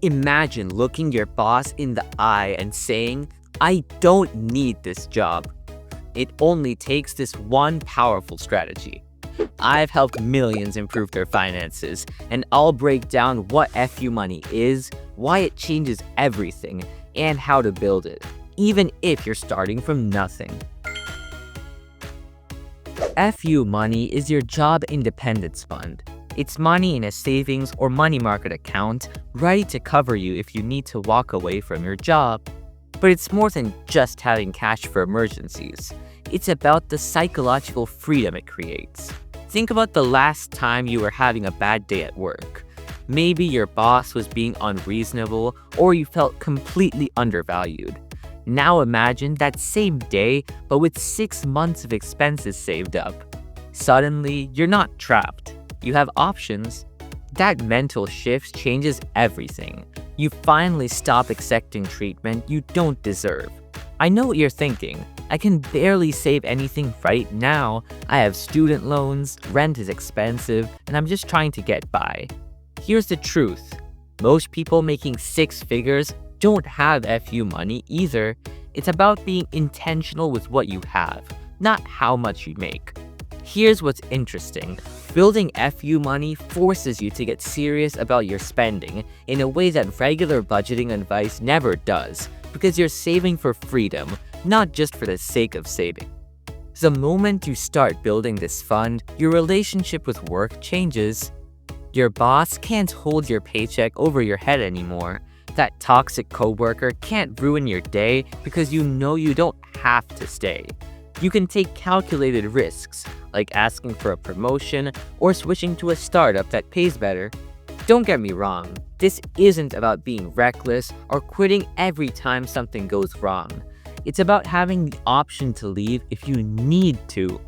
Imagine looking your boss in the eye and saying, "I don't need this job." It only takes this one powerful strategy. I've helped millions improve their finances, and I'll break down what FU money is, why it changes everything, and how to build it, even if you're starting from nothing. FU money is your job independence fund. It's money in a savings or money market account ready to cover you if you need to walk away from your job. But it's more than just having cash for emergencies. It's about the psychological freedom it creates. Think about the last time you were having a bad day at work. Maybe your boss was being unreasonable or you felt completely undervalued. Now imagine that same day, but with 6 months of expenses saved up. Suddenly, you're not trapped. You have options. That mental shift changes everything. You finally stop accepting treatment you don't deserve. I know what you're thinking. I can barely save anything right now. I have student loans, rent is expensive, and I'm just trying to get by. Here's the truth. Most people making 6 figures don't have FU money either. It's about being intentional with what you have, not how much you make. Here's what's interesting. Building FU money forces you to get serious about your spending in a way that regular budgeting advice never does, because you're saving for freedom, not just for the sake of saving. The moment you start building this fund, your relationship with work changes. Your boss can't hold your paycheck over your head anymore. That toxic coworker can't ruin your day because you know you don't have to stay. You can take calculated risks, like asking for a promotion or switching to a startup that pays better. Don't get me wrong, this isn't about being reckless or quitting every time something goes wrong. It's about having the option to leave if you need to.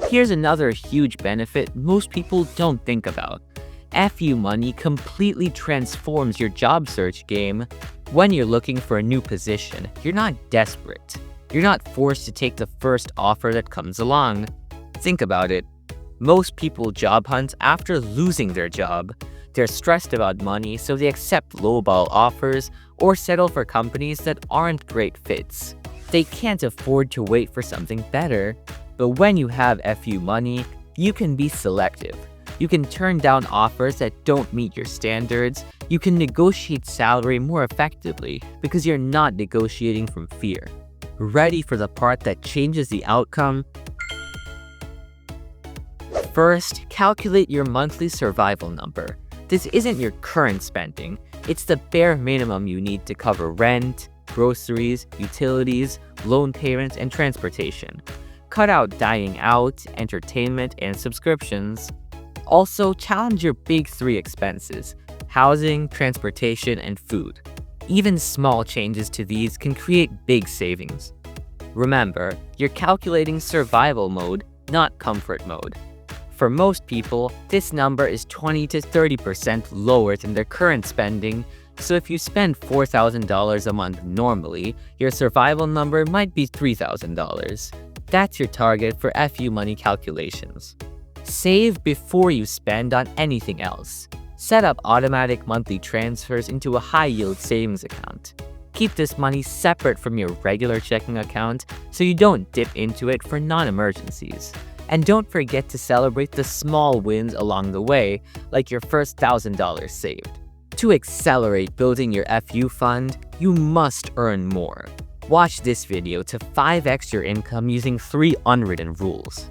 Here's another huge benefit most people don't think about. FU money completely transforms your job search game. When you're looking for a new position, you're not desperate. You're not forced to take the first offer that comes along. Think about it. Most people job hunt after losing their job. They're stressed about money, so they accept lowball offers or settle for companies that aren't great fits. They can't afford to wait for something better. But when you have FU money, you can be selective. You can turn down offers that don't meet your standards. You can negotiate salary more effectively because you're not negotiating from fear. Ready for the part that changes the outcome? First, calculate your monthly survival number. This isn't your current spending. It's the bare minimum you need to cover rent, groceries, utilities, loan payments, and transportation. Cut out dining out, entertainment, and subscriptions. Also, challenge your big 3 expenses: housing, transportation, and food. Even small changes to these can create big savings. Remember, you're calculating survival mode, not comfort mode. For most people, this number is 20 to 30% lower than their current spending, so if you spend $4,000 a month normally, your survival number might be $3,000. That's your target for FU money calculations. Save before you spend on anything else. Set up automatic monthly transfers into a high-yield savings account. Keep this money separate from your regular checking account so you don't dip into it for non-emergencies. And don't forget to celebrate the small wins along the way, like your first $1,000 saved. To accelerate building your FU fund, you must earn more. Watch this video to 5x your income using 3 unwritten rules.